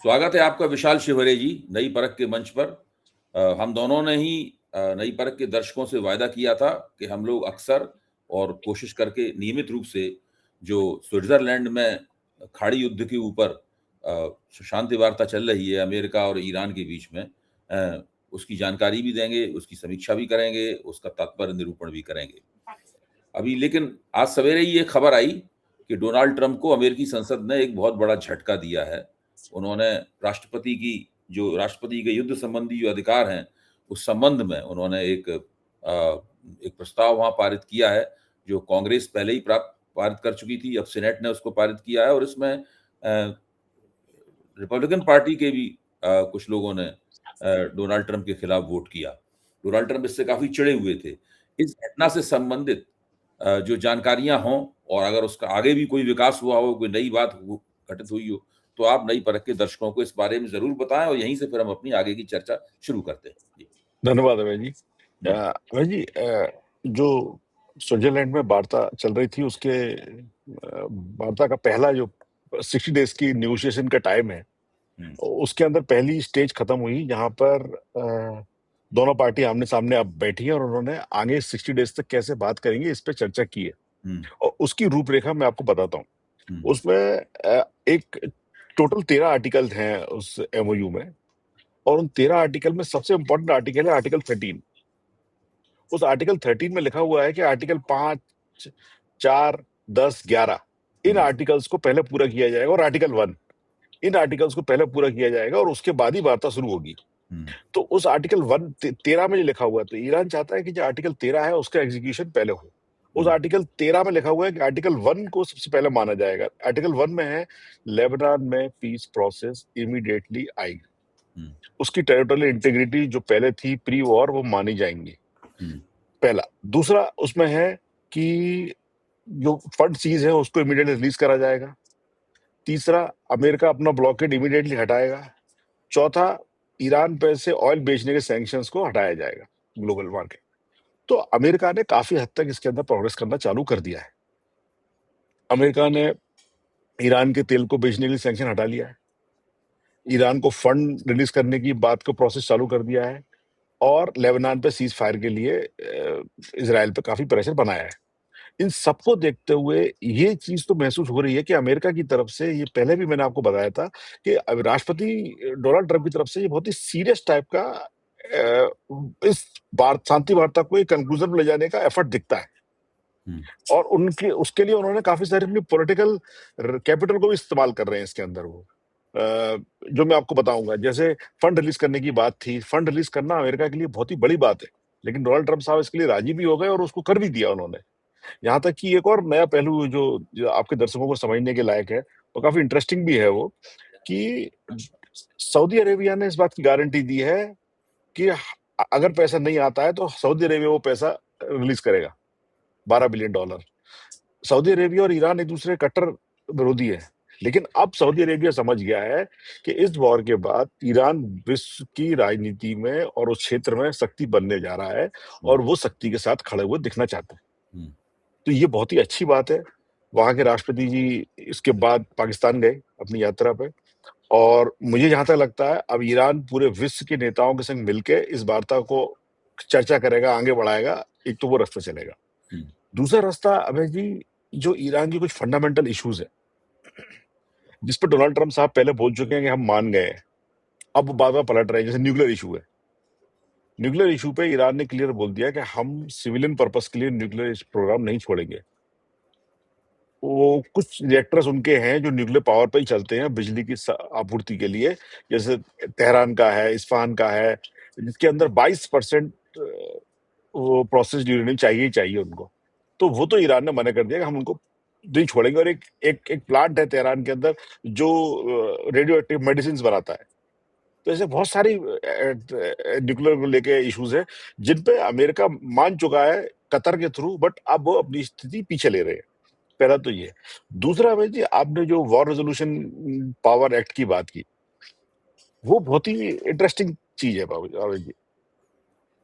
स्वागत है आपका विशाल शिवहरे जी, नई परख के मंच पर। हम दोनों ने ही नई परख के दर्शकों से वायदा किया था कि हम लोग अक्सर और कोशिश करके नियमित रूप से जो स्विट्ज़रलैंड में खाड़ी युद्ध के ऊपर शांति वार्ता चल रही है अमेरिका और ईरान के बीच में, उसकी जानकारी भी देंगे, उसकी समीक्षा भी करेंगे, उसका तात्पर्य निरूपण भी करेंगे। अभी लेकिन आज सवेरे ही ये खबर आई कि डोनाल्ड ट्रंप को अमेरिकी संसद ने एक बहुत बड़ा झटका दिया है। उन्होंने राष्ट्रपति के युद्ध संबंधी जो अधिकार हैं, उस संबंध में उन्होंने एक प्रस्ताव वहाँ पारित किया है, जो कांग्रेस पहले ही पारित कर चुकी थी, अब सीनेट ने उसको पारित किया है और इसमें रिपब्लिकन पार्टी के भी कुछ लोगों ने डोनाल्ड ट्रंप के खिलाफ वोट किया। डोनाल्ड ट्रंप इससे काफ़ी चिढ़े हुए थे। इस घटना से संबंधित जो जानकारियाँ हों और अगर उसका आगे भी कोई विकास हुआ हो, कोई नई बात घटित हुई हो, तो आप नई परख के दर्शकों को इस बारे में ज़रूर बताएँ और यहीं से फिर हम अपनी आगे की चर्चा शुरू करते हैं। जी। धन्यवाद अभय जी। जी। अभय जी, जो स्विट्जरलैंड में वार्ता चल रही थी उसके वार्ता का पहला जो 60 डेज की नेगोशिएशन का टाइम है, उसके अंदर पहली स्टेज खत्म हुई जहां पर दोनों पार्टी आमने सामने अब बैठी है और उन्होंने आगे 60 डेज तक कैसे बात करेंगे इस पे चर्चा की है। और उसकी रूपरेखा मैं आपको बताता हूँ। उसमें एक टोटल 13 आर्टिकल हैं उस एमओयू में, और उन 13 आर्टिकल में सबसे इंपॉर्टेंट आर्टिकल है आर्टिकल 13। उस आर्टिकल 13 में लिखा हुआ है कि आर्टिकल 5, 4, 10, 11 इन आर्टिकल्स को पहले पूरा किया जाएगा, और आर्टिकल 1 इन आर्टिकल्स को पहले पूरा किया जाएगा और उसके बाद ही वार्ता शुरू होगी। तो उस आर्टिकल 13 में जो लिखा हुआ है, तो ईरान चाहता है कि जो आर्टिकल 13 है उसका एग्जीक्यूशन पहले हो। उस आर्टिकल 13 में लिखा हुआ है कि आर्टिकल 1 को सबसे पहले माना जाएगा। आर्टिकल 1 में है लेबनान में पीस प्रोसेस इमीडिएटली आएगी, उसकी टेरिटोरियल इंटीग्रिटी जो पहले थी प्री वॉर वो मानी जाएंगी, पहला। दूसरा उसमें है कि जो फंड सीज है उसको इमीडिएटली रिलीज करा जाएगा। तीसरा, अमेरिका अपना ब्लॉकेड इमीडिएटली हटाएगा। चौथा, ईरान पे से ऑयल बेचने के सैंक्शंस को हटाया जाएगा ग्लोबल मार्केट। तो अमेरिका ने काफी हद तक इसके अंदर प्रोग्रेस करना चालू कर दिया है। अमेरिका ने ईरान के तेल को बेचने के लिए सैंक्शन हटा लिया है, ईरान को फंड रिलीज करने की बात को प्रोसेस चालू कर दिया है, और लेबनान पे सीज फायर के लिए इजराइल पे काफी प्रेशर बनाया है। इन सबको देखते हुए ये चीज तो महसूस हो रही है कि अमेरिका की तरफ से, ये पहले भी मैंने आपको बताया था कि राष्ट्रपति डोनाल्ड ट्रंप की तरफ से ये बहुत ही सीरियस टाइप का इस शांति वार्ता को एक कंक्लूजन में ले जाने का एफर्ट दिखता है। और उनके उसके लिए उन्होंने काफी सारे अपनी पॉलिटिकल कैपिटल को भी इस्तेमाल कर रहे हैं इसके अंदर। वो जो मैं आपको बताऊंगा, जैसे फंड रिलीज करने की बात थी, फंड रिलीज करना अमेरिका के लिए बहुत ही बड़ी बात है, लेकिन डोनाल्ड ट्रंप साहब इसके लिए राजी भी हो गए और उसको कर भी दिया उन्होंने। यहाँ तक कि एक और नया पहलू जो आपके दर्शकों को समझने के लायक है और काफी इंटरेस्टिंग भी है, वो कि सऊदी अरेबिया ने इस बात की गारंटी दी है कि अगर पैसा नहीं आता है तो सऊदी अरेबिया वो पैसा रिलीज करेगा, $12 बिलियन। सऊदी अरेबिया और ईरान एक दूसरे कट्टर विरोधी है, लेकिन अब सऊदी अरेबिया समझ गया है कि इस वॉर के बाद ईरान विश्व की राजनीति में और उस क्षेत्र में शक्ति बनने जा रहा है और वो शक्ति के साथ खड़े हुए दिखना चाहते हैं। तो ये बहुत ही अच्छी बात है। वहां के राष्ट्रपति जी इसके बाद पाकिस्तान गए अपनी यात्रा पे, और मुझे जहां तक लगता है अब ईरान पूरे विश्व के नेताओं के संग मिलकर इस वार्ता को चर्चा करेगा, आगे बढ़ाएगा। एक तो वो रास्ता चलेगा। दूसरा रास्ता अभय जी, जो ईरान की कुछ फंडामेंटल इश्यूज है जिस पर डोनाल्ड ट्रंप साहब पहले बोल चुके हैं कि हम मान गए, अब बार बार पलट रहे हैं। जैसे न्यूक्लियर इशू है, न्यूक्लियर इशू पे ईरान ने क्लियर बोल दिया कि हम सिविलियन पर्पस के लिए न्यूक्लियर प्रोग्राम नहीं छोड़ेंगे। वो कुछ रिएक्टर्स उनके हैं जो न्यूक्लियर पावर पे ही चलते हैं बिजली की आपूर्ति के लिए, जैसे तेहरान का है, इस्फहान का है, जिसके अंदर 22% वो प्रोसेस यूरेनियम चाहिए ही चाहिए उनको। तो वो तो ईरान ने मना कर दिया कि हम उनको नहीं छोड़ेंगे। और एक प्लांट है तेहरान के अंदर जो रेडियो एक्टिव मेडिसिन बनाता है। तो ऐसे बहुत सारी न्यूक्लियर को लेके इश्यूज है जिन पे अमेरिका मान चुका है कतर के थ्रू, बट अब वो अपनी स्थिति पीछे ले रहे हैं। पहला तो ये। दूसरा भाई जी, आपने जो वॉर रेजोल्यूशन पावर एक्ट की बात की, वो बहुत ही इंटरेस्टिंग चीज है बाबू जी।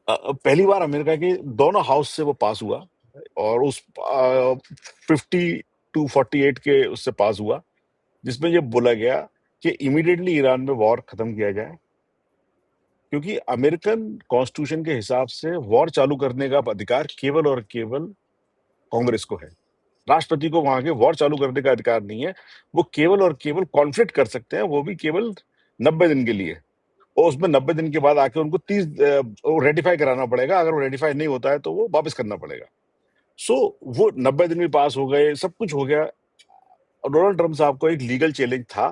पहली बार अमेरिका के दोनों हाउस से वो पास हुआ, और उस 50 to 48 के उससे पास हुआ, जिसमें ये बोला गया कि इमीडिएटली ईरान में वॉर खत्म किया जाए, क्योंकि अमेरिकन कॉन्स्टिट्यूशन के हिसाब से वॉर चालू करने का अधिकार केवल और केवल कांग्रेस को है। राष्ट्रपति को वहां के वॉर चालू करने का अधिकार नहीं है। वो केवल और केवल कॉन्फ्लिक्ट कर सकते हैं, वो भी केवल 90 दिन के लिए, और उसमें 90 दिन के बाद आके उनको 30 रेटिफाई कराना पड़ेगा। अगर वो रेटिफाई नहीं होता है तो वो वापस करना पड़ेगा। सो वो 90 दिन भी पास हो गए, सब कुछ हो गया। और डोनाल्ड ट्रंप साहब को एक लीगल चैलेंज था।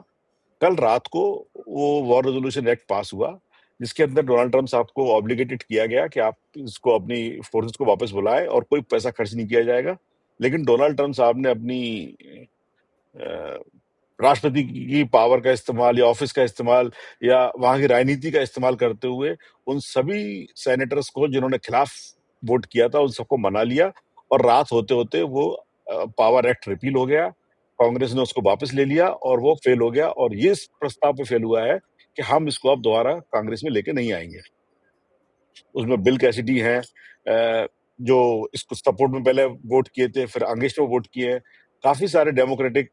कल रात को वो वॉर रेजोल्यूशन एक्ट पास हुआ, जिसके अंदर डोनाल्ड ट्रंप साहब को ऑब्लिगेटेड किया गया कि आप इसको, अपनी फोर्सेस को वापस बुलाएं और कोई पैसा खर्च नहीं किया जाएगा। लेकिन डोनाल्ड ट्रंप साहब ने अपनी अ, राष्ट्रपति की पावर का इस्तेमाल या ऑफिस का इस्तेमाल या वहां की राजनीति का इस्तेमाल करते हुए उन सभी सेनेटर्स को जिन्होंने खिलाफ वोट किया था, उन सबको मना लिया। और रात होते होते वो पावर एक्ट रिपील हो गया। कांग्रेस ने उसको वापस ले लिया और वो फेल हो गया। और ये इस प्रस्ताव पे फेल हुआ है कि हम इसको अब दोबारा कांग्रेस में लेके नहीं आएंगे। उसमें बिल कैसिडी है, जो इसको सपोर्ट में पहले वोट किए थे, फिर अगेंस्ट में वोट किए हैं। काफी सारे डेमोक्रेटिक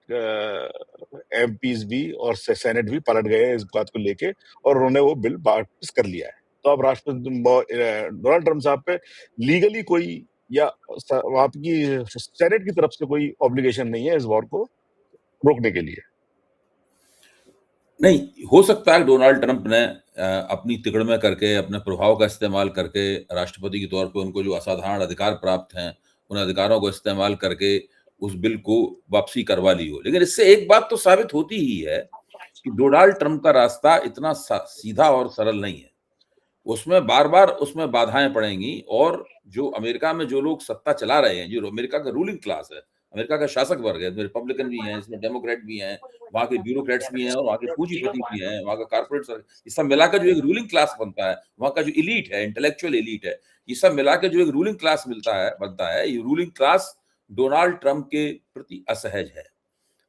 एमपीज भी और सेनेट भी पलट गए हैं इस बात को लेके, और उन्होंने वो बिल वापस कर लिया है। तो अब राष्ट्रपति डोनाल्ड ट्रंप साहब पे लीगली कोई या वहां की सेनेट की तरफ से कोई ऑब्लिगेशन नहीं है इस वॉर को रोकने के लिए। नहीं, हो सकता है डोनाल्ड ट्रंप ने अपनी तिकड़मे करके, अपने प्रभाव का इस्तेमाल करके, राष्ट्रपति के तौर पे उनको जो असाधारण अधिकार प्राप्त हैं, उन अधिकारों को इस्तेमाल करके उस बिल को वापसी करवा ली हो। लेकिन इससे एक बात तो साबित होती ही है कि डोनाल्ड ट्रंप का रास्ता इतना सीधा और सरल नहीं है। उसमें बार-बार उसमें बाधाएं पड़ेंगी, और जो अमेरिका में जो लोग सत्ता चला रहे हैं, जो अमेरिका का रूलिंग क्लास है, अमेरिका का शासक वर्ग है, इसमें रिपब्लिकन भी हैं, इसमें डेमोक्रेट भी हैं, वहाँ के ब्यूरोक्रेट्स भी हैं और वहाँ के पूंजीपति भी हैं, वहाँ का कॉर्पोरेट सर्कल, ये सब मिलाकर जो एक रूलिंग क्लास बनता है, वहाँ का जो एलीट है, इंटेलेक्चुअल एलीट है, ये सब मिलाकर जो एक रूलिंग क्लास बनता है, ये रूलिंग क्लास डोनाल्ड ट्रंप के प्रति असहज है।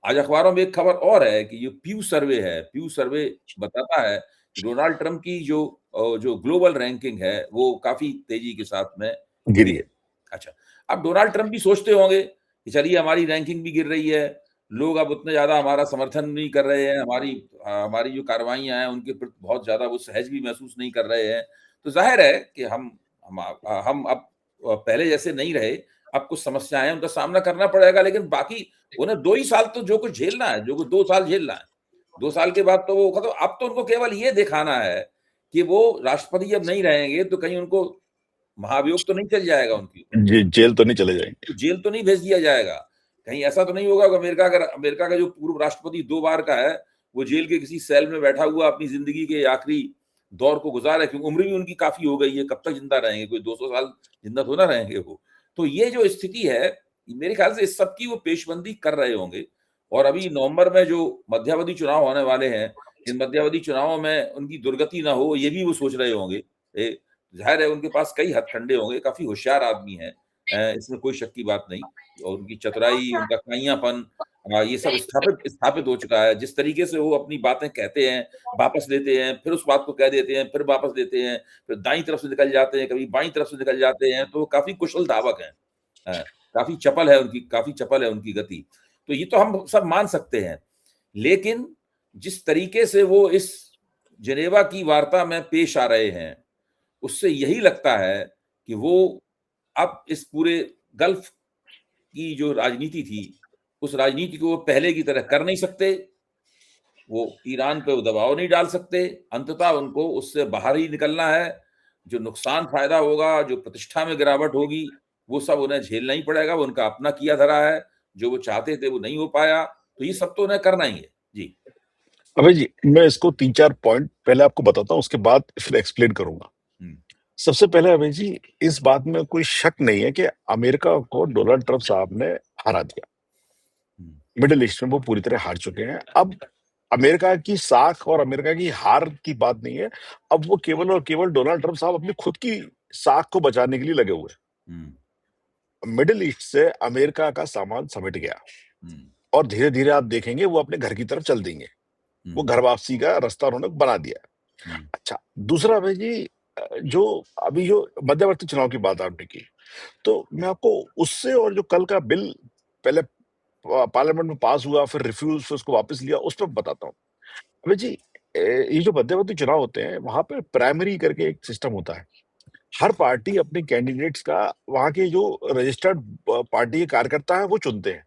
आज अखबारों में एक खबर और है कि ये प्यू सर्वे है, प्यू सर्वे बताता है कि डोनाल्ड ट्रंप की जो ग्लोबल रैंकिंग है, वो काफ़ी तेज़ी के साथ में गिरी। गिरी है। अच्छा, अब डोनाल्ड ट्रंप भी सोचते होंगे कि चलिए हमारी रैंकिंग भी गिर रही है, लोग अब उतने ज़्यादा हमारा समर्थन नहीं कर रहे हैं, हमारी जो कार्रवाइयाँ हैं, उनके प्रति बहुत ज़्यादा वो सहज भी महसूस नहीं कर रहे हैं। तो ज़ाहिर है कि हम अब पहले जैसे नहीं रहे, अब कुछ समस्याएँ हैं, उनका सामना करना पड़ेगा, लेकिन बाकी उन्हें 2 ही साल तो जो कुछ झेलना है, जो कुछ 2 साल झेलना है। 2 साल के बाद तो वो खत्म। अब तो उनको केवल ये दिखाना है कि वो राष्ट्रपति जब नहीं रहेंगे, तो कहीं उनको महाभियोग तो नहीं चल जाएगा उनके ऊपर, जेल तो नहीं चले जाएंगे। जेल तो नहीं भेज दिया जाएगा। कहीं ऐसा तो नहीं होगा कि अमेरिका का जो पूर्व राष्ट्रपति 2 बार का है, वो जेल के किसी सेल में बैठा हुआ अपनी ज़िंदगी के आखिरी दौर को गुज़ारे, क्योंकि उम्र भी उनकी काफ़ी हो गई है, कब तक ज़िंदा रहेंगे? कोई 200 साल ज़िंदा थोड़ा ना रहेंगे वो। तो ये जो स्थिति है, मेरे ख्याल से इस सब की वो पेशबंदी कर रहे होंगे, और अभी नवंबर में जो मध्यावधि चुनाव होने वाले हैं, इन मध्यावधि चुनावों में उनकी दुर्गति ना हो, ये भी वो सोच रहे होंगे। ज़ाहिर है उनके पास कई हथकंडे होंगे, काफ़ी होशियार आदमी हैं, इसमें कोई शक की बात नहीं। और उनकी चतुराई, उनका काइयापन, ये सब स्थापित स्थापित हो चुका है। जिस तरीके से वो अपनी बातें कहते हैं, वापस लेते हैं, फिर उस बात को कह देते हैं, फिर वापस लेते हैं, फिर दाईं तरफ से निकल जाते हैं, कभी बाईं तरफ से निकल जाते हैं, तो वो काफ़ी कुशल धावक हैं। अ, काफ़ी चपल है उनकी गति। तो ये तो हम सब मान सकते हैं। लेकिन जिस तरीके से वो इस जेनेवा की वार्ता में पेश आ रहे हैं, उससे यही लगता है कि वो अब इस पूरे गल्फ की जो राजनीति थी, उस राजनीति को वो पहले की तरह कर नहीं सकते। वो ईरान पे वो दबाव नहीं डाल सकते। अंततः उनको उससे बाहर ही निकलना है। जो नुकसान फ़ायदा होगा, जो प्रतिष्ठा में गिरावट होगी, वो सब उन्हें झेलना ही पड़ेगा। वो उनका अपना किया-धरा है। जो वो चाहते थे, वो नहीं हो पाया। तो ये सब तो उन्हें करना ही है। जी। अभय जी, मैं इसको 3-4 पॉइंट पहले आपको बताता हूँ, उसके बाद फिर एक्सप्लेन करूंगा। हुँ, सबसे पहले अभय जी, इस बात में कोई शक नहीं है कि अमेरिका को डोनाल्ड ट्रंप साहब ने हरा दिया। हुँ, मिडिल ईस्ट में वो पूरी तरह हार चुके हैं। अब अमेरिका की साख और अमेरिका की हार की बात नहीं है। अब वो केवल और केवल डोनाल्ड ट्रंप साहब अपनी खुद की साख को बचाने के लिए लगे हुए हुँ, हैं। मिडिल ईस्ट से अमेरिका का सामान समेट गया हुँ, और धीरे-धीरे आप देखेंगे वो अपने घर की तरफ चल देंगे। वो हुँ, घर वापसी का रास्ता उन्होंने बना दिया। हुँ, अच्छा, दूसरा अभय जी, जो अभी जो मध्यवर्ती चुनाव की बात आपने की, तो मैं आपको उससे और जो कल का बिल पहले पार्लियामेंट में पास हुआ, फिर रिफ्यूज, फिर उसको वापस लिया, उस पर बताता हूँ। अबे जी, ये जो मध्यवर्ती चुनाव होते हैं, वहाँ पे प्राइमरी करके एक सिस्टम होता है। हर पार्टी अपने कैंडिडेट्स का वहाँ के जो रजिस्टर्ड पार्टी के कार्यकर्ता है वो चुनते हैं,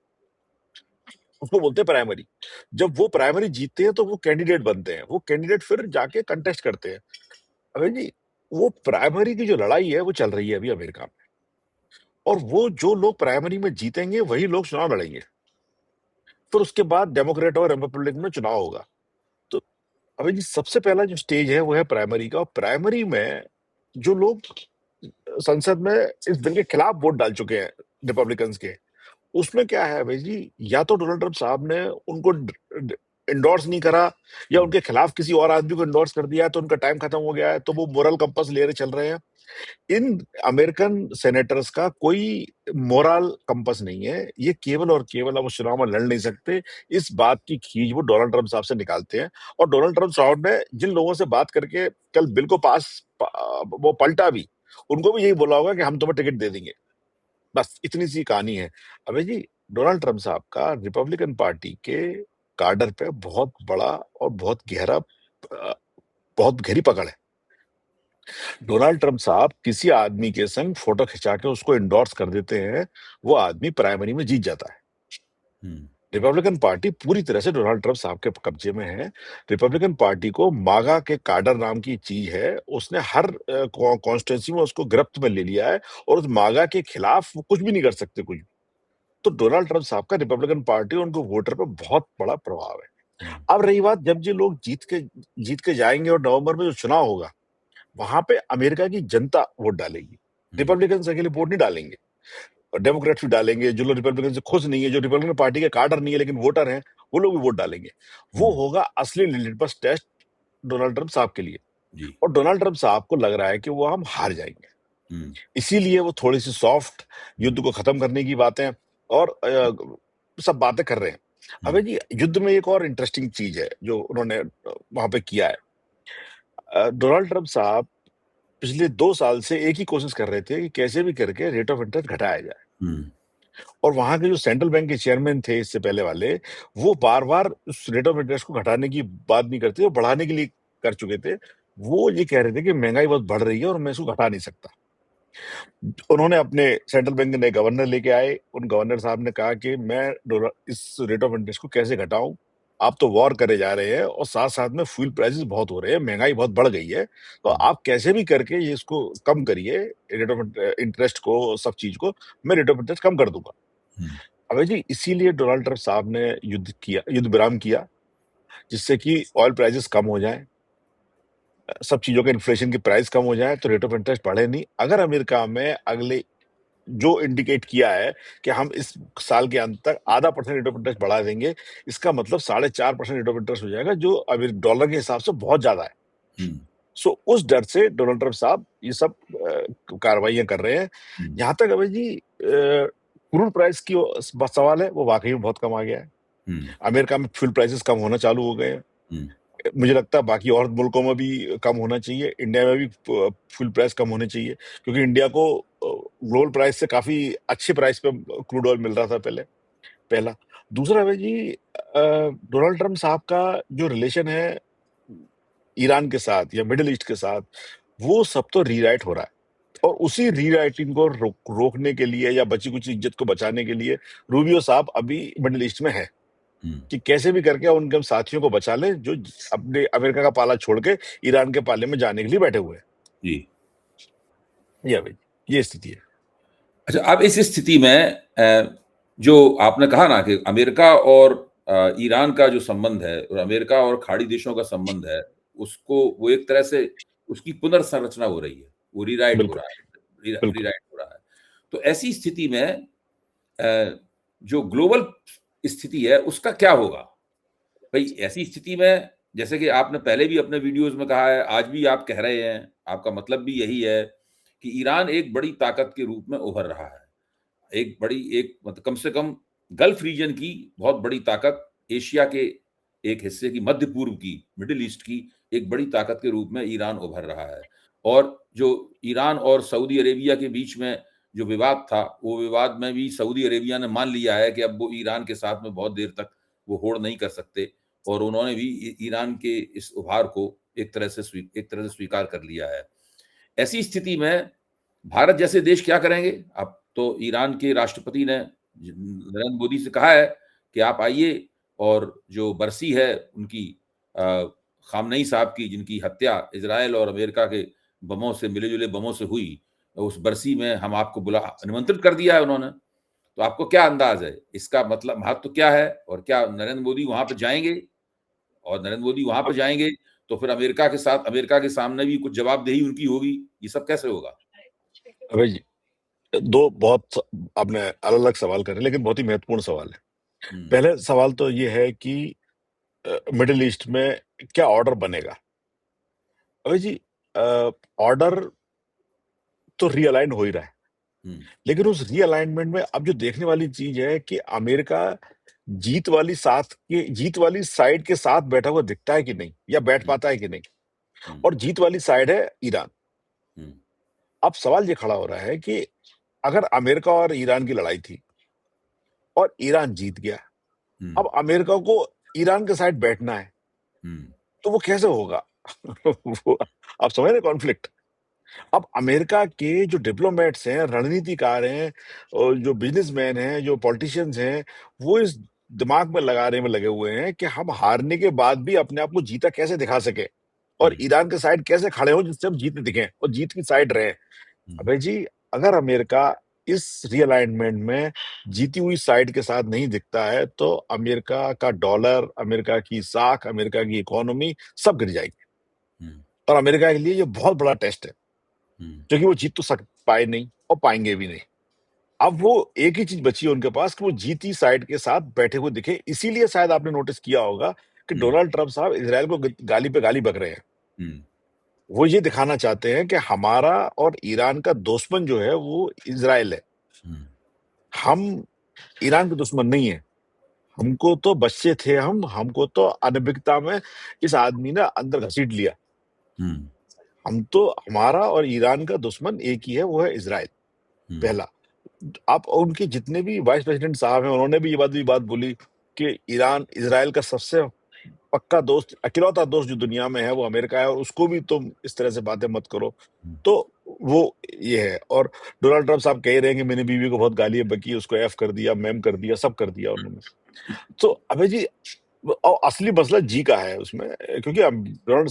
उसको बोलते हैं प्राइमरी। जब वो प्राइमरी जीतते हैं तो वो कैंडिडेट बनते हैं, वो कैंडिडेट फिर जाके कंटेस्ट करते हैं। अबे जी, वो प्राइमरी की जो लड़ाई है वो चल रही है अभी अमेरिका में, और वो जो लोग प्राइमरी में जीतेंगे वही लोग चुनाव लड़ेंगे। फिर उसके बाद डेमोक्रेट और रिपब्लिक में चुनाव होगा। तो अबे जी, सबसे पहला जो स्टेज है वो है प्राइमरी का, और प्राइमरी में जो लोग संसद में इस बिल के खिलाफ वोट डाल चुके हैं रिपब्लिकन्स के, उसमें क्या है भाई जी, या तो डोनाल्ड ट्रंप साहब ने उनको इंडोर्स नहीं करा, या उनके खिलाफ किसी और आदमी को इंडोर्स कर दिया, तो उनका टाइम खत्म हो गया है, तो वो मोरल कंपास ले रहे चल रहे हैं। इन अमेरिकन सेनेटर्स का कोई मोरल कंपास नहीं है, ये केवल और केवल अब उस चुनाव में लड़ नहीं सकते, इस बात की खींच वो डोनाल्ड ट्रंप साहब से निकालते हैं। और डोनाल्ड ट्रंप साहब ने जिन लोगों से बात करके कल बिल को वो पलटा भी, उनको भी यही बोला होगा कि हम तुम्हें टिकट दे देंगे। बस इतनी सी कहानी है। अबे जी, डोनाल्ड ट्रंप साहब का रिपब्लिकन पार्टी के कार्डर पे बहुत बड़ा और बहुत गहरी पकड़ है। डोनाल्ड ट्रंप साहब किसी आदमी के संग फोटो खिंचा के उसको इंडोर्स कर देते हैं, वो आदमी प्राइमरी में जीत जाता है। रिपब्लिकन पार्टी पूरी तरह से डोनाल्ड ट्रंप साहब के कब्जे में है। रिपब्लिकन पार्टी को मागा के कार्डर नाम की चीज है, उसने हर कॉन्स्टिट्यूंसी में उसको गिरफ्त में ले लिया है, और उस मागा के खिलाफ वो कुछ भी नहीं कर सकते कुछ भी। तो डोनाल्ड ट्रंप साहब का रिपब्लिकन पार्टी और उनको वोटर पे बहुत बड़ा प्रभाव है। अब रही बात, जब ये लोग जीत के जाएंगे और नवंबर में जो चुनाव होगा, वहां पे अमेरिका की जनता वोट डालेगी। रिपब्लिकन अकेले वोट नहीं डालेंगे, डेमोक्रेट्स भी डालेंगे, जो लोग रिपब्लिकन से खुश नहीं है, जो रिपब्लिकन पार्टी के कार्डर नहीं है लेकिन वोटर हैं, वो लोग भी वोट डालेंगे। वो होगा असली लिटमस टेस्ट डोनाल्ड ट्रंप साहब के लिए। और डोनाल्ड ट्रंप साहब को लग रहा है कि वो हम हार जाएंगे, इसीलिए वो थोड़ी सी सॉफ्ट युद्ध को खत्म करने की बातें और सब बातें कर रहे हैं। अबे जी, युद्ध में एक और इंटरेस्टिंग चीज है जो उन्होंने वहां पे किया है। डोनाल्ड ट्रंप साहब पिछले 2 साल से एक ही कोशिश कर रहे थे कि कैसे भी करके रेट ऑफ इंटरेस्ट घटाया जाए। और वहां के जो सेंट्रल बैंक के चेयरमैन थे इससे पहले वाले, वो बार-बार उस रेट ऑफ इंटरेस्ट को घटाने की बात नहीं करते, वो बढ़ाने के लिए कर चुके थे। वो ये कह रहे थे कि महंगाई बहुत बढ़ रही है और मैं इसको घटा नहीं सकता। उन्होंने अपने सेंट्रल बैंक के नए गवर्नर लेके आए, उन गवर्नर साहब ने कहा कि मैं इस रेट ऑफ इंटरेस्ट को कैसे घटाऊं, आप तो वॉर करे जा रहे हैं और साथ साथ में फ्यूल प्राइसेस बहुत हो रहे हैं, महंगाई बहुत बढ़ गई है, तो आप कैसे भी करके ये इसको कम करिए, रेट ऑफ इंटरेस्ट को, सब चीज को, मैं रेट ऑफ इंटरेस्ट कम कर दूंगा। अबे जी, इसीलिए डोनाल्ड ट्रंप साहब ने युद्ध विराम किया, जिससे कि ऑयल प्राइसेस कम हो जाए, सब चीजों के इन्फ्लेशन की प्राइस कम हो जाए, तो रेट ऑफ इंटरेस्ट बढ़े नहीं। अगर अमेरिका में अगले जो इंडिकेट किया है कि हम इस साल के अंत तक ½ रेट ऑफ इंटरेस्ट बढ़ा देंगे, इसका मतलब 4.5% रेट ऑफ इंटरेस्ट हो जाएगा, जो अभी डॉलर के हिसाब से बहुत ज्यादा है। सो उस डर से डोनाल्ड ट्रंप साहब ये सब कार्रवाइयां कर रहे हैं। यहाँ तक अभी जी क्रूड प्राइस की सवाल है, वो वाकई में बहुत कम आ गया है। अमेरिका में फ्यूल प्राइसेस कम होना चालू हो गए हैं। मुझे लगता है बाकी और मुल्कों में भी कम होना चाहिए, इंडिया में भी फ्यूल प्राइस कम होने चाहिए, क्योंकि इंडिया को ग्लोबल प्राइस से काफी अच्छे प्राइस पे क्रूड ऑयल मिल रहा था पहला। दूसरा है जी, डोनाल्ड ट्रंप साहब का जो रिलेशन है ईरान के साथ या मिडिल ईस्ट के साथ, वो सब तो रीराइट हो रहा है, और उसी रीराइटिंग को रोकने के लिए या बची कुछ इज्जत को बचाने के लिए रूबियो साहब अभी मिडिल ईस्ट में है, कि कैसे भी करके उनके साथियों को बचा लें जो अपने अमेरिका का पाला छोड़ के ईरान के पाले में जाने के लिए बैठे हुए हैं। जी, या भाई, ये स्थिति है। अच्छा, अब इस स्थिति में जो आपने कहा ना कि अमेरिका और ईरान का जो संबंध है और अमेरिका और खाड़ी देशों का संबंध है, उसको वो एक तरह से उसकी पुनर्संरचना हो रही है, वो रीराइट हो बिल्कुल, रहा है, बिल्कुल। रीराइट हो रहा है। तो ऐसी स्थिति में जो ग्लोबल स्थिति है उसका क्या होगा? भाई ऐसी स्थिति में जैसे कि आपने पहले भी अपने वीडियोस में कहा है, आज भी आप कह रहे हैं, आपका मतलब भी यही है कि ईरान एक बड़ी ताकत के रूप में उभर रहा है। एक मतलब कम से कम गल्फ रीजन की बहुत बड़ी ताकत, एशिया के एक हिस्से की, मध्य पूर्व की, मिडिल ईस्ट की एक बड़ी ताकत के रूप में ईरान उभर रहा है। और जो ईरान और सऊदी अरेबिया के बीच में जो विवाद था, वो विवाद में भी सऊदी अरेबिया ने मान लिया है कि अब वो ईरान के साथ में बहुत देर तक वो होड़ नहीं कर सकते और उन्होंने भी ईरान के इस उभार को एक तरह से स्वीकार कर लिया है। ऐसी स्थिति में भारत जैसे देश क्या करेंगे? अब तो ईरान के राष्ट्रपति ने नरेंद्र मोदी से कहा है कि आप आइए, और जो बरसी है उनकी खामनेई साहब की, जिनकी हत्या इजराइल और अमेरिका के बमों से, मिले जुले बमों से हुई, उस बरसी में हम आपको निमंत्रित कर दिया है उन्होंने। तो आपको क्या अंदाज है इसका मतलब महत्व क्या है, और क्या नरेंद्र मोदी वहां पर जाएंगे? और नरेंद्र मोदी वहां पर जाएंगे तो फिर अमेरिका के सामने भी कुछ जवाबदेही उनकी होगी। ये सब कैसे होगा? अबे जी, दो बहुत आपने अलग अलग सवाल करे, लेकिन बहुत ही महत्वपूर्ण सवाल है। पहले सवाल तो ये है कि मिडिल ईस्ट में क्या ऑर्डर बनेगा। अबे जी, ऑर्डर तो रीअलाइन हो ही रहा है, लेकिन उस रीअलाइनमेंट में अब जो देखने वाली चीज है कि अमेरिका जीत वाली साइड के साथ बैठा हुआ दिखता है कि नहीं, या बैठ पाता है कि नहीं। और जीत वाली साइड है ईरान। अब सवाल ये खड़ा हो रहा है कि अगर अमेरिका और ईरान की लड़ाई थी और ईरान जीत गया, अब अमेरिका को ईरान के साइड बैठना है, तो वो कैसे होगा? वो आप समझ रहे कॉन्फ्लिक्ट। अब अमेरिका के जो डिप्लोमेट्स हैं, रणनीतिकार हैं, और जो बिजनेसमैन हैं, जो पॉलिटिशियंस हैं, वो इस दिमाग में लगाने में लगे हुए हैं कि हम हारने के बाद भी अपने आप को जीता कैसे दिखा सके, और ईरान के साइड कैसे खड़े हो जिससे हम जीतने दिखें और जीत की साइड रहे। अबे जी, अगर अमेरिका इस रिअलाइनमेंट में जीती हुई साइड के साथ नहीं दिखता है, तो अमेरिका का डॉलर, अमेरिका की साख, अमेरिका की इकोनॉमी सब गिर जाएगी। और अमेरिका के लिए ये बहुत बड़ा टेस्ट है, क्योंकि वो जीत तो पाए नहीं और पाएंगे भी नहीं। अब वो एक ही चीज बची है उनके पास कि वो जीती साइड के साथ बैठे हुए दिखे। इसीलिए शायद आपने नोटिस किया होगा कि डोनाल्ड ट्रंप साहब इसराइल को गाली पे गाली बक रहे हैं। वो ये दिखाना चाहते हैं कि हमारा और ईरान का दुश्मन जो है वो इसराइल है, हम ईरान के दुश्मन नहीं है। हमको तो बच्चे थे, हमको तो अनभिज्ञता में इस आदमी ने अंदर घसीट लिया। हम तो, हमारा और ईरान का दुश्मन एक ही है, वो है इसराइल। पहला, आप उनके जितने भी वाइस प्रेसिडेंट साहब हैं, उन्होंने भी ये बात बोली कि ईरान इसराइल का सबसे पक्का दोस्त, अकेलौता दोस्त जो दुनिया में है वो अमेरिका है, और उसको भी तुम इस तरह से बातें मत करो। तो वो ये है। और डोनाल्ड ट्रंप साहब कह रहे हैं कि मैंने बीवी को बहुत गालियां बकी, उसको एफ कर दिया, मैम कर दिया, सब कर दिया उन्होंने। तो अबे जी, और असली मसला जी का है उसमें, क्योंकि ट्रंप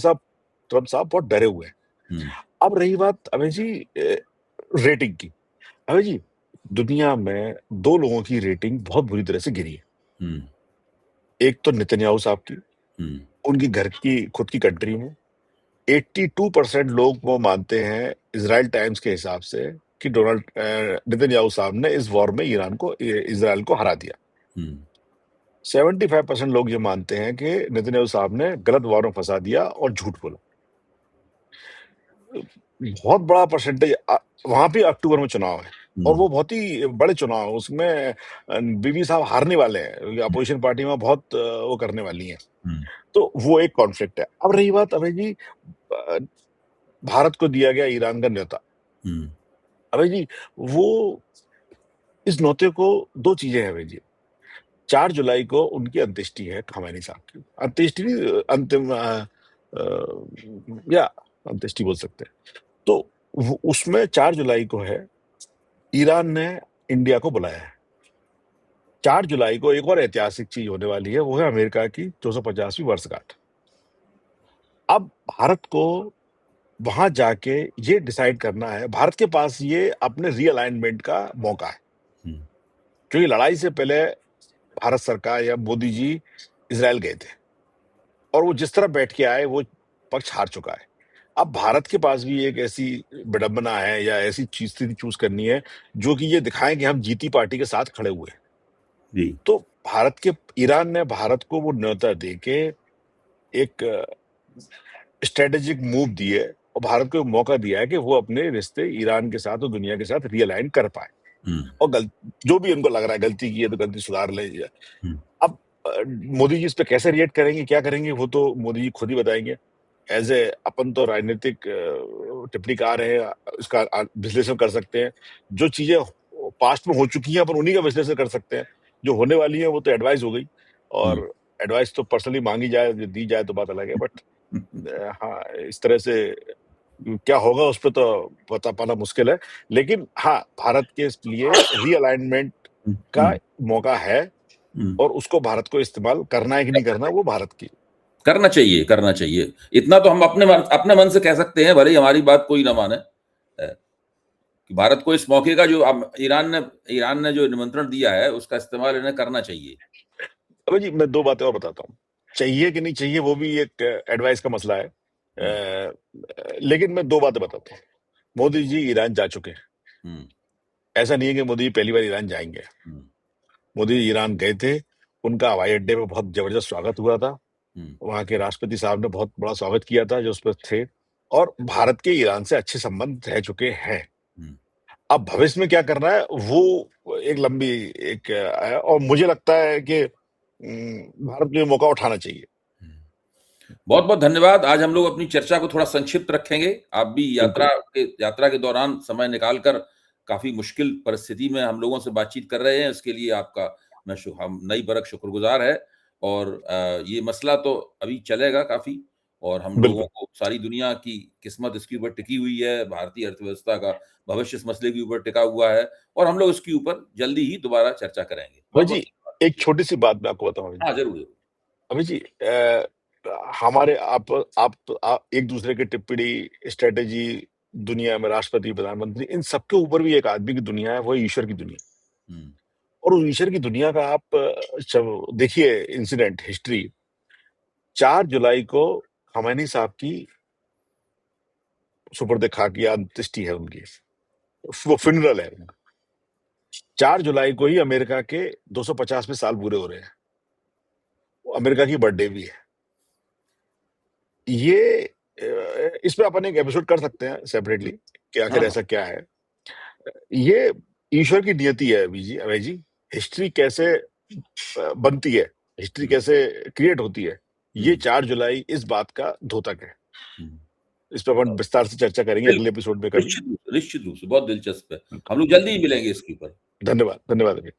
साहब बहुत डरे हुए हैं। अब रही बात अबे जी रेटिंग की। अबे जी, दुनिया में दो लोगों की रेटिंग बहुत बुरी तरह से गिरी है। एक तो नेतन्याहू साहब की, उनकी घर की खुद की कंट्री में 82% लोग वो मानते हैं इजराइल टाइम्स के हिसाब से कि नेतन्याहू साहब ने इस वॉर में इजराइल को हरा दिया। 75% लोग ये मानते हैं कि नेतन्याहू साहब ने गलत वॉर में फंसा दिया और झूठ बोला। बहुत बड़ा परसेंटेज। वहां भी अक्टूबर में चुनाव है, और वो बहुत ही बड़े चुनाव है। उसमें बीबी साहब हारने वाले हैं, अपोजिशन पार्टी में बहुत वो करने वाली हैं। तो वो एक कॉन्फ्लिक्ट है। अब रही बात अभय जी, भारत को दिया गया ईरान का न्योता। अभय जी, वो इस न्योते को दो चीजें हैं अभय जी। 4 जुलाई को उनकी अंत्येष्टि है, खमैनी साहब की अंत्येष्टि नहीं, अंतिम या अंत्येष्टि बोल सकते हैं। तो उसमें 4 जुलाई को है, ईरान ने इंडिया को बुलाया है। 4 जुलाई को एक और ऐतिहासिक चीज होने वाली है, वो है अमेरिका की 250वीं वर्षगांठ। अब भारत को वहां जाके ये डिसाइड करना है, भारत के पास ये अपने रीअलाइनमेंट का मौका है, क्योंकि लड़ाई से पहले भारत सरकार या मोदी जी इजराइल गए थे, और वो जिस तरह बैठ के आए वो पक्ष हार चुका है। अब भारत के पास भी एक ऐसी विडंबना है या ऐसी स्थिति चूज करनी है जो कि ये दिखाएं कि हम जीती पार्टी के साथ खड़े हुए हैं। तो ईरान ने भारत को वो न्योता दे के एक स्ट्रेटेजिक मूव दिए, और भारत को मौका दिया है कि वो अपने रिश्ते ईरान के साथ और दुनिया के साथ रियलाइन कर पाए। और जो भी उनको लग रहा है गलती की है तो गलती सुधार ले। अब मोदी जी इस पे कैसे रिएक्ट करेंगे, क्या करेंगे, वो तो मोदी जी खुद ही बताएंगे। एज ए अपन तो राजनीतिक टिप्पणीकार है, इसका विश्लेषण कर सकते हैं। जो चीजें पास्ट में हो चुकी हैं अपन उन्हीं का विश्लेषण कर सकते हैं, जो होने वाली है वो तो एडवाइस हो गई। और एडवाइस तो पर्सनली मांगी जाए, दी जाए तो बात अलग है, बट हाँ, इस तरह से क्या होगा उस पर तो बता पाना मुश्किल है। लेकिन हाँ, भारत के लिए रीअलाइनमेंट का मौका है, और उसको भारत को इस्तेमाल करना है कि नहीं करना, वो भारत की करना चाहिए, करना चाहिए। इतना तो हम अपने मन से कह सकते हैं, भले ही हमारी बात कोई ना माने। भारत को इस मौके का जो अब ईरान ने जो निमंत्रण दिया है, उसका इस्तेमाल इन्हें करना चाहिए। अबे जी, मैं 2 बातें और बताता हूँ। चाहिए कि नहीं चाहिए, वो भी एक एडवाइस का मसला है। लेकिन मैं 2 बातें बताता हूँ। मोदी जी ईरान जा चुके हैं। ऐसा नहीं है कि मोदी जी पहली बार ईरान जाएंगे। मोदी जी ईरान गए थे, उनका हवाई अड्डे पे बहुत जबरदस्त स्वागत हुआ था। वहां के राष्ट्रपति साहब ने बहुत बड़ा स्वागत किया था, जो उस पर थे, और भारत के ईरान से अच्छे संबंध रह चुके हैं। अब भविष्य में क्या करना है, वो एक लंबी है, और मुझे लगता है कि भारत को ये मौका उठाना चाहिए। बहुत बहुत धन्यवाद। आज हम लोग अपनी चर्चा को थोड़ा संक्षिप्त रखेंगे। आप भी यात्रा के दौरान समय निकालकर काफी मुश्किल परिस्थिति में हम लोगों से बातचीत कर रहे हैं, इसके लिए आपका हम नई बरक शुक्रगुजार है। और ये मसला तो अभी चलेगा काफी, और हम लोगों को सारी दुनिया की किस्मत इसके ऊपर टिकी हुई है, भारतीय अर्थव्यवस्था का भविष्य इस मसले के ऊपर टिका हुआ है, और हम लोग इसके ऊपर जल्दी ही दोबारा चर्चा करेंगे। भाई जी, एक छोटी सी बात मैं आपको बताऊं। हाँ, जरूर। अभी जी, हमारे आप एक दूसरे की टिप्पणी, स्ट्रेटेजी, दुनिया में राष्ट्रपति, प्रधानमंत्री, इन सबके ऊपर भी एक आदमी की दुनिया है, वो ईश्वर की दुनिया। और उस ईश्वर की दुनिया का आप देखिए इंसिडेंट, हिस्ट्री। 4 जुलाई को खमैनी साहब की सुपुर्द खाक की अंत्येष्टि है उनकी, वो फ्यूनरल है। 4 जुलाई को ही अमेरिका के 250वें साल पूरे हो रहे हैं, अमेरिका की बर्थडे भी है। ये इस पे अपन एक एपिसोड कर सकते हैं सेपरेटली कि आखिर ऐसा क्या है। ये ईश्वर की नियति है अभय जी। हिस्ट्री कैसे बनती है, हिस्ट्री कैसे क्रिएट होती है, ये 4 जुलाई इस बात का द्योतक है। इस पर अपन विस्तार से चर्चा करेंगे अगले एपिसोड में कभी। निश्चित रूप से बहुत दिलचस्प है। हम लोग जल्दी ही मिलेंगे इसके ऊपर। धन्यवाद, धन्यवाद।